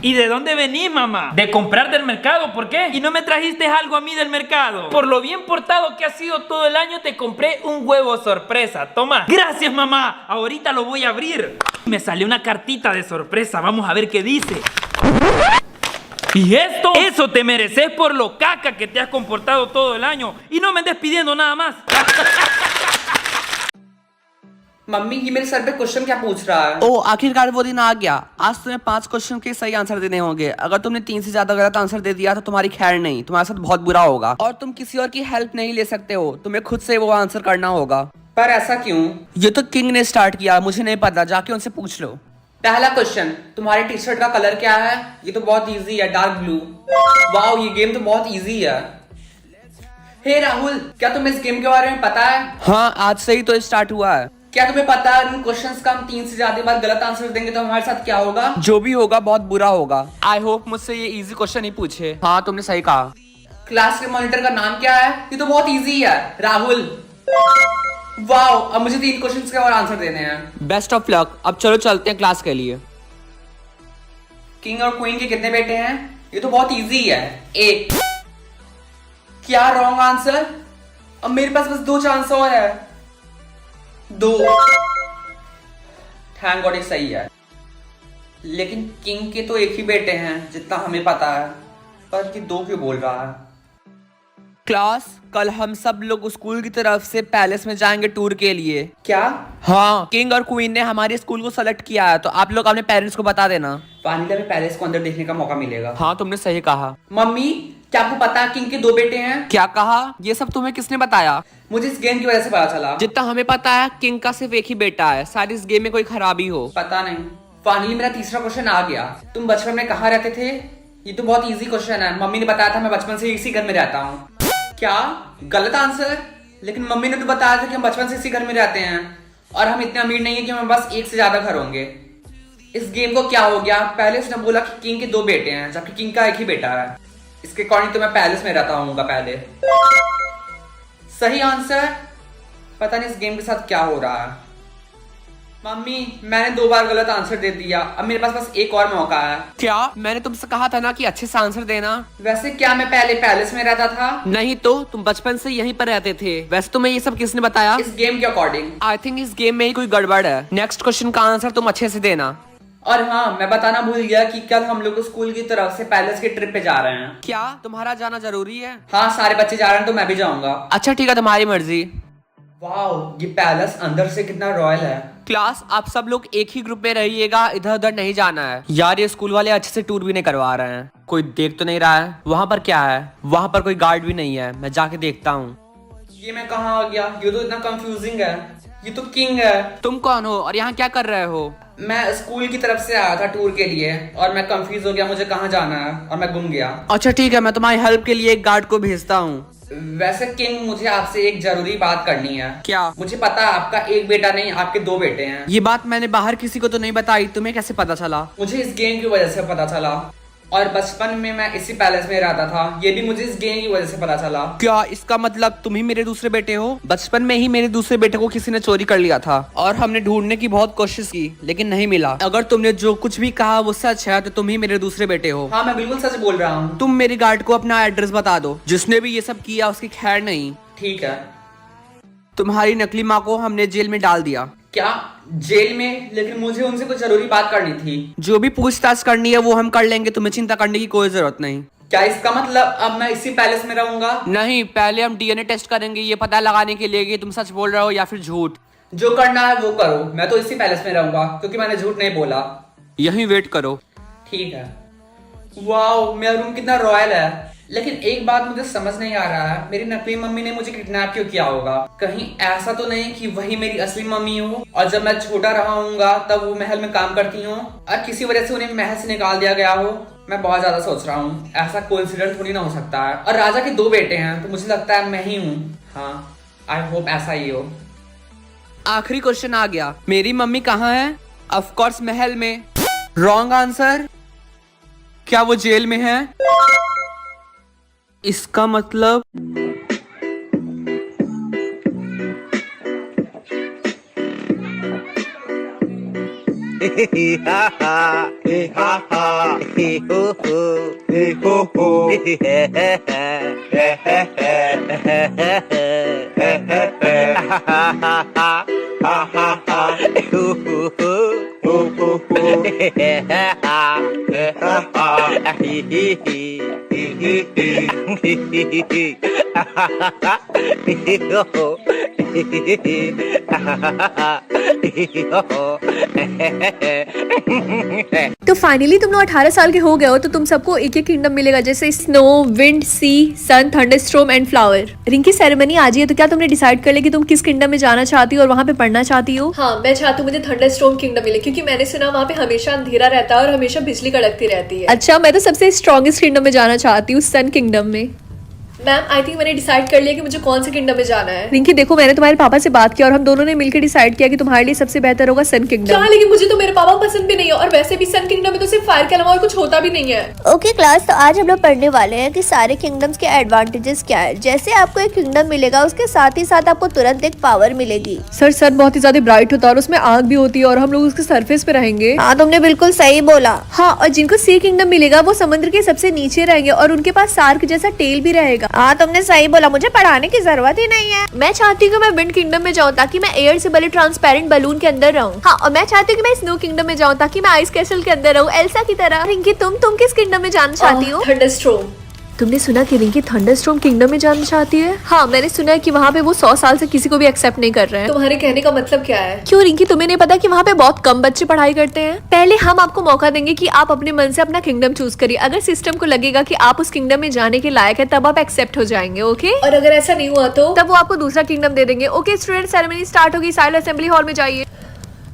¿Y de dónde venís, mamá? De comprar del mercado, ¿por qué? ¿Y no me trajiste algo a mí del mercado? Por lo bien portado que has sido todo el año, te compré un huevo sorpresa. Toma. Gracias, mamá. Ahorita lo voy a abrir. Me salió una cartita de sorpresa. Vamos a ver qué dice. ¿Y esto? Eso te mereces por lo caca que te has comportado todo el año. Y no me andes pidiendo nada más. Mummy ये मेरे sir पे question क्या पूछ रहा है? ओ आखिरकार वो दिन आ गया। आज तुम्हें 5 क्वेश्चन के सही आंसर देने होंगे। अगर तुमने 3 से ज्यादा गलत आंसर दे दिया तो तुम्हारी खैर नहीं, तुम्हारे साथ बहुत बुरा होगा और तुम किसी और की हेल्प नहीं ले सकते हो। तुम्हें खुद से वो आंसर करना होगा। पर ऐसा क्यों? ये तो किंग ने स्टार्ट किया, मुझे नहीं पता, जाके उनसे पूछ लो। पहला क्वेश्चन, तुम्हारे टी शर्ट का कलर क्या है? ये तो बहुत इजी है, डार्क ब्लू। वाओ, ये गेम तो बहुत इजी है। हे राहुल, क्या तुम्हें इस गेम के बारे में पता है? हाँ, आज से ही तो स्टार्ट हुआ है। क्या तुम्हें पता है इन क्वेश्चंस का हम 3 से ज्यादा बार गलत आंसर देंगे तो हमारे साथ क्या होगा? जो भी होगा बहुत बुरा होगा। आई होप मुझसे ये इजी क्वेश्चन ही पूछे। हाँ, तुमने सही कहा। क्लास के मॉनिटर का नाम क्या है? ये तो बहुत इजी है, राहुल। वाओ, अब मुझे 3 क्वेश्चंस के और आंसर देने हैं। Best of luck. अब चलो चलते हैं क्लास के लिए। किंग और क्वीन के कितने बेटे हैं? ये तो बहुत इजी है, 1। क्या रॉन्ग आंसर? अब मेरे पास बस 2 चांस और है। 2। थैंक गॉड ये सही है। लेकिन किंग के तो 1 ही बेटे हैं जितना हमें पता है, पर ये 2 क्यों बोल रहा है? क्लास, कल हम सब लोग स्कूल की तरफ से पैलेस में जाएंगे टूर के लिए। क्या? हाँ, किंग और क्वीन ने हमारे स्कूल को सेलेक्ट किया है, तो आप लोग अपने पेरेंट्स को बता देना। वानिला में पैलेस को अंदर देखने का मौका मिलेगा। हाँ, तुमने सही कहा। मम्मी, क्या आपको पता है किंग के 2 बेटे हैं? क्या कहा? ये सब तुम्हें किसने बताया? मुझे इस गेम की वजह से पता चला। जितना हमें पता है किंग का सिर्फ 1 ही बेटा है, शायद इस गेम में कोई खराबी हो। पता नहीं। फाइनली मेरा तीसरा क्वेश्चन आ गया। तुम बचपन में कहाँ रहते थे? ये तो बहुत इजी क्वेश्चन है। मम्मी ने बताया था मैं बचपन से इसी घर में रहता हूँ। क्या? गलत आंसर? लेकिन मम्मी ने तो बताया था कि हम बचपन से इसी घर में रहते हैं और हम इतने अमीर नहीं है कि हमें बस 1 से ज्यादा घर होंगे। इस गेम को क्या हो गया? पहले उसने बोला कि किंग के 2 बेटे हैं जबकि किंग का 1 ही बेटा है। इसके अकॉर्डिंग तो मैं पैलेस में रहता हूँ पहले। सही आंसर? पता नहीं इस गेम के साथ क्या हो रहा है। मम्मी, मैंने 2 बार गलत आंसर दे दिया। अब मेरे पास बस 1 और मौका है। क्या? मैंने तुमसे कहा था ना कि अच्छे से आंसर देना। वैसे क्या मैं पहले पैलेस में रहता था? नहीं तो, तुम बचपन से यहीं पर रहते थे। वैसे तुम्हें ये सब किसने बताया? इस गेम के अकॉर्डिंग। आई थिंक इस गेम में ही कोई गड़बड़ है। नेक्स्ट क्वेश्चन का आंसर तुम अच्छे से देना। और हाँ, मैं बताना भूल गया कि कल हम लोग स्कूल की तरफ से पैलेस के ट्रिप पे जा रहे हैं। क्या तुम्हारा जाना जरूरी है? हाँ, सारे बच्चे जा रहे हैं तो मैं भी जाऊंगा। अच्छा ठीक है, तुम्हारी मर्जी। वाओ, ये पैलेस अंदर से कितना रॉयल है। क्लास, आप सब लोग एक ही ग्रुप में रहिएगा, इधर उधर नहीं जाना है। यार, ये स्कूल वाले अच्छे से टूर भी नहीं करवा रहे हैं। कोई देख तो नहीं रहा है? वहाँ पर क्या है? वहाँ पर कोई गार्ड भी नहीं है। मैं जाके देखता हूँ। ये मैं कहाँ आ गया? ये तो इतना कंफ्यूजिंग है। ये तो किंग है। तुम कौन हो और यहाँ क्या कर रहे हो? मैं स्कूल की तरफ से आया था टूर के लिए और मैं कंफ्यूज हो गया मुझे कहाँ जाना है और मैं गुम गया। अच्छा ठीक है, मैं तुम्हारी हेल्प के लिए एक गार्ड को भेजता हूँ। वैसे किंग, मुझे आपसे एक जरूरी बात करनी है। क्या? मुझे पता है आपका 1 बेटा नहीं, आपके 2 बेटे हैं। ये बात मैंने बाहर किसी को तो नहीं बताई, तुम्हें कैसे पता चला? मुझे इस गेम की वजह से पता चला और बचपन में मैं इसी पैलेस में रहता था। ये भी मुझे इस गेम की वजह से पता चला। क्या इसका मतलब तुम ही मेरे दूसरे बेटे हो? बचपन में ही मेरे दूसरे बेटे को किसी ने चोरी कर लिया था और हमने ढूंढने की बहुत कोशिश की लेकिन नहीं मिला। अगर तुमने जो कुछ भी कहा वो सच है तो तुम ही मेरे दूसरे बेटे हो। हाँ, मैं बिल्कुल सच बोल रहा हूँ। तुम मेरे गार्ड को अपना एड्रेस बता दो। जिसने भी ये सब किया उसकी खैर नहीं। ठीक है। तुम्हारी नकली माँ को हमने जेल में डाल दिया। क्या? जेल में? लेकिन मुझे उनसे कुछ जरूरी बात करनी थी। जो भी पूछताछ करनी है वो हम कर लेंगे, तुम्हें चिंता करने की कोई जरूरत नहीं। क्या इसका मतलब अब मैं इसी पैलेस में रहूंगा? नहीं, पहले हम डीएनए टेस्ट करेंगे ये पता लगाने के लिए कि तुम सच बोल रहे हो या फिर झूठ। जो करना है वो करो, मैं तो इसी पैलेस में रहूंगा क्योंकि मैंने झूठ नहीं बोला। यहीं वेट करो। ठीक है। वाओ, मेरा रूम कितना रॉयल है। लेकिन एक बात मुझे समझ नहीं आ रहा है, मेरी नकली मम्मी ने मुझे किडनैप क्यों किया होगा? कहीं ऐसा तो नहीं कि वही मेरी असली मम्मी हो और जब मैं छोटा रहा हूँगा तब वो महल में काम करती हो और किसी वजह से उन्हें महल से निकाल दिया गया हो? मैं बहुत ज्यादा सोच रहा हूँ, ऐसा कोइंसिडेंट थोड़ी ना हो सकता है। और राजा के 2 बेटे हैं तो मुझे लगता है मैं ही हूँ। हाँ, आई होप ऐसा ही हो। आखिरी क्वेश्चन आ गया। मेरी मम्मी कहाँ है? ऑफ कोर्स महल में। Wrong answer. क्या वो जेल में है? इसका मतलब तो फाइनली तुम लोग 18 साल के हो गए हो, तो तुम सबको एक एक किंगडम मिलेगा, जैसे snow, wind, sea, sun, thunderstorm and flower. Rinki ceremony आज ही है, तो क्या तुमने डिसाइड कर लिया कि तुम किस किंगडम में जाना चाहती हो और वहाँ पे पढ़ना चाहती हो? हाँ, मैं चाहती हूँ मुझे थंडरस्टॉर्म किंगडम मिले, क्योंकि मैंने सुना वहाँ पे हमेशा अंधेरा रहता है और हमेशा बिजली कड़कती रहती है। अच्छा, मैं तो सबसे स्ट्रॉन्गेस्ट किंगडम में जाना चाहती हूँ, सन किंगडम में। मैम, आई थिंक मैंने डिसाइड कर लिया कि मुझे कौन से किंगडम में जाना है। रिंकी देखो, मैंने तुम्हारे पापा से बात किया और हम दोनों ने मिलकर डिसाइड किया कि तुम्हारे लिए सबसे बेहतर होगा सन किंगडम। क्या? लेकिन मुझे तो मेरे पापा पसंद भी नहीं है, और वैसे भी सन किंगडम में तो सिर्फ फायर के अलावा और कुछ होता भी नहीं है। ओके क्लास, तो आज हम लोग पढ़ने वाले हैं कि सारे किंगडम्स के एडवांटेजेस क्या है। जैसे आपको एक किंगडम मिलेगा, उसके साथ ही साथ आपको तुरंत एक पावर मिलेगी। सर, सन बहुत ही ज्यादा ब्राइट होता है और उसमें आग भी होती है और हम लोग उसके सरफेस पे रहेंगे। हाँ, तुमने बिल्कुल सही बोला। हाँ, और जिनको सी किंगडम मिलेगा वो समुद्र के सबसे नीचे रहेंगे और उनके पास सार्क जैसा टेल भी रहेगा। हाँ, तुमने सही बोला, मुझे पढ़ाने की जरूरत ही नहीं है। मैं चाहती हूँ मैं विंड किंगडम में जाऊँ ताकि मैं एयर से बने ट्रांसपेरेंट बलून के अंदर रहूँ। हाँ, और मैं चाहती हूँ कि मैं स्नो किंगडम में जाऊँ ताकि मैं आइस कैसल के अंदर रहूँ, एल्सा की तरह। रिंकी, तुम किस किंगडम में जाना चाहती हो? थंडरस्टॉर्म। तुमने सुना कि रिंकी थंडरस्टॉर्म किंगडम में जाना चाहती है? हाँ, मैंने सुना है कि वहाँ पे वो 100 साल से किसी को भी एक्सेप्ट नहीं कर रहे हैं। तुम्हारे कहने का मतलब क्या है? क्यों रिंकी, तुम्हें नहीं पता कि वहाँ पे बहुत कम बच्चे पढ़ाई करते हैं? पहले हम आपको मौका देंगे कि आप अपने मन से अपना किंगडम चूज करिए। अगर सिस्टम को लगेगा कि आप उस किंगडम में जाने के लायक है, तब आप एक्सेप्ट हो जाएंगे। ओके? और अगर ऐसा नहीं हुआ तो तब वो आपको दूसरा किंगडम दे देंगे। ओके स्टूडेंट, सेरेमनी स्टार्ट होगी, साइलेंट असेंबली हॉल में जाइए।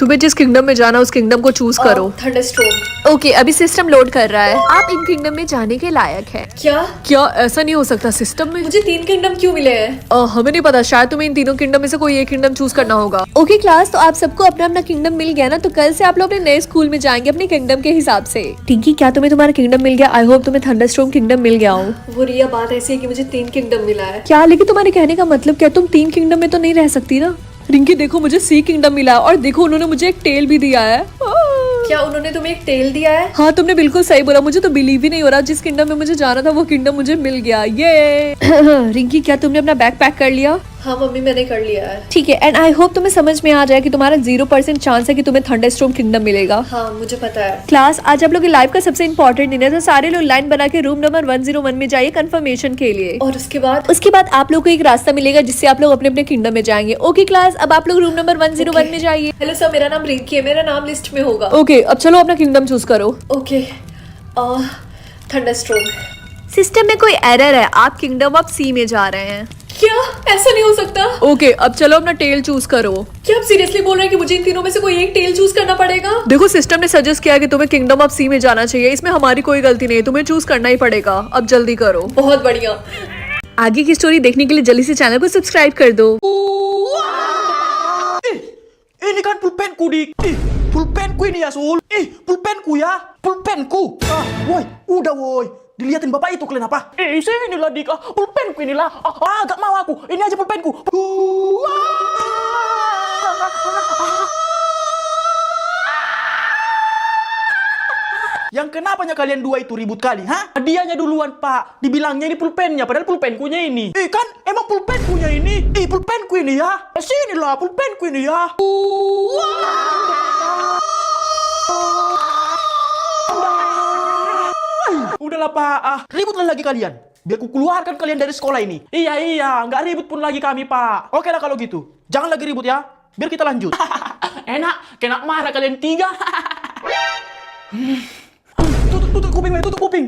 तुम्हें जिस किंगडम में जाना उस किंगडम को चूज करो। थंडरस्टॉर्म। ओके, अभी सिस्टम लोड कर रहा है। आप इन किंगडम में जाने के लायक है। क्या ऐसा नहीं हो सकता? सिस्टम में मुझे 3 किंगडम क्यों मिले हैं? हमें नहीं पता, शायद तुम्हें इन तीनों किंगडम में से कोई एक किंगडम चूज करना होगा। ओके क्लास, तो आप सबको अपना अपना किंगडम मिल गया ना, तो कल से आप लोग अपने नए स्कूल में जाएंगे अपने किंगडम के हिसाब से। टिंकी, क्या तुम्हें तुम्हारा किंगडम मिल गया? आई होप तुम्हें थंडरस्टॉर्म किंगडम मिल गया हो। वो रिया, बात ऐसी है कि मुझे 3 किंगडम मिला है। क्या? लेकिन तुम्हारे कहने का मतलब क्या? तुम 3 किंगडम में तो नहीं रह सकती ना। रिंकी देखो, मुझे सी किंगडम मिला है और देखो उन्होंने मुझे एक टेल भी दिया है। क्या उन्होंने तुम्हें एक टेल दिया है? हाँ, तुमने बिल्कुल सही बोला। मुझे तो बिलीव ही नहीं हो रहा, जिस किंगडम में मुझे जाना था वो किंगडम मुझे मिल गया। ये रिंकी, क्या तुमने अपना बैग पैक कर लिया? हाँ मम्मी, मैंने कर लिया है। ठीक है, एंड आई होप तुम्हें समझ में आ जाए कि तुम्हारा 0% चांस है कि तुम्हें थंडरस्टॉर्म किंगडम मिलेगा। हाँ, मुझे पता है। क्लास, आज आप लोग की लाइफ का सबसे इंपॉर्टेंट दिन है, तो सारे लोग लाइन बना के रूम नंबर 101 में जाइए कंफर्मेशन के लिए। और उसके बाद आप लोग को एक रास्ता मिलेगा जिससे आप लोग अपने अपने किंगडम में जाएंगे। ओके क्लास, अब आप लोग रूम नंबर 101 में जाइए। हेलो सर, मेरा नाम रिंकी है, मेरा नाम लिस्ट में होगा। ओके, अब चलो अपना किंगडम चूज करो। Okay, thunderstorm. सिस्टम में कोई एरर है, आप किंगडम ऑफ सी में जा रहे हैं। क्या? ऐसा नहीं हो सकता। ओके, अब चलो अपना टेल चूज करो। क्या आप सीरियसली बोल रहे हैं कि मुझे इन तीनों में से कोई एक टेल चूज करना पड़ेगा? देखो, सिस्टम ने सजेस्ट किया कि तुम्हें किंगडम ऑफ सी में जाना चाहिए, इसमें हमारी कोई गलती नहीं, तुम्हें चूज करना ही पड़ेगा। अब जल्दी करो। बहुत बढ़िया। आगे की स्टोरी देखने के लिए जल्दी से चैनल को सब्सक्राइब कर दो। Ini kan pulpenku, Dik. Pulpenku ini ya, Sul. Pulpenku ya. Pulpenku. Woi, udah woi. Diliatin bapak itu kalian apa? Sinilah, Dik. Pulpenku inilah. Gak mau aku. Ini aja pulpenku. Yang kenapanya kalian dua itu ribut kali, ha? Hadiahnya duluan, Pak. Dibilangnya ini pulpennya, padahal pulpenkunya ini. Kan emang pulpenkunya ini. Pulpenku ini ya. Sinilah, pulpenku ini ya. Udahlah, Pak. Ributlah lagi kalian. Biar ku keluarkan kalian dari sekolah ini. Iya, nggak ribut pun lagi kami, Pak. Oke lah kalau gitu. Jangan lagi ribut ya. Biar kita lanjut. Enak, kena marah kalian 3. Tutup kuping, tutup kuping.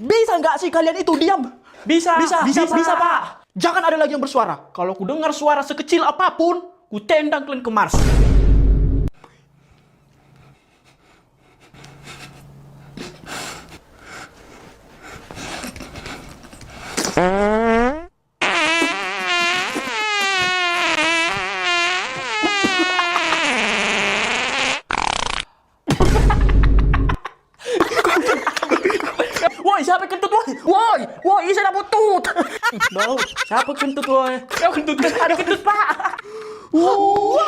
Bisa nggak sih kalian itu diam? Bisa, Pak. Jangan ada lagi yang bersuara. Kalau ku dengar suara sekecil apapun, ku tendang kalian ke Mars. Woi, siapa yang kentut, woi? Woi, saya udah butut. Wow, siapa kentut woy? Siapa kentut? Ada kentut pak. Wow.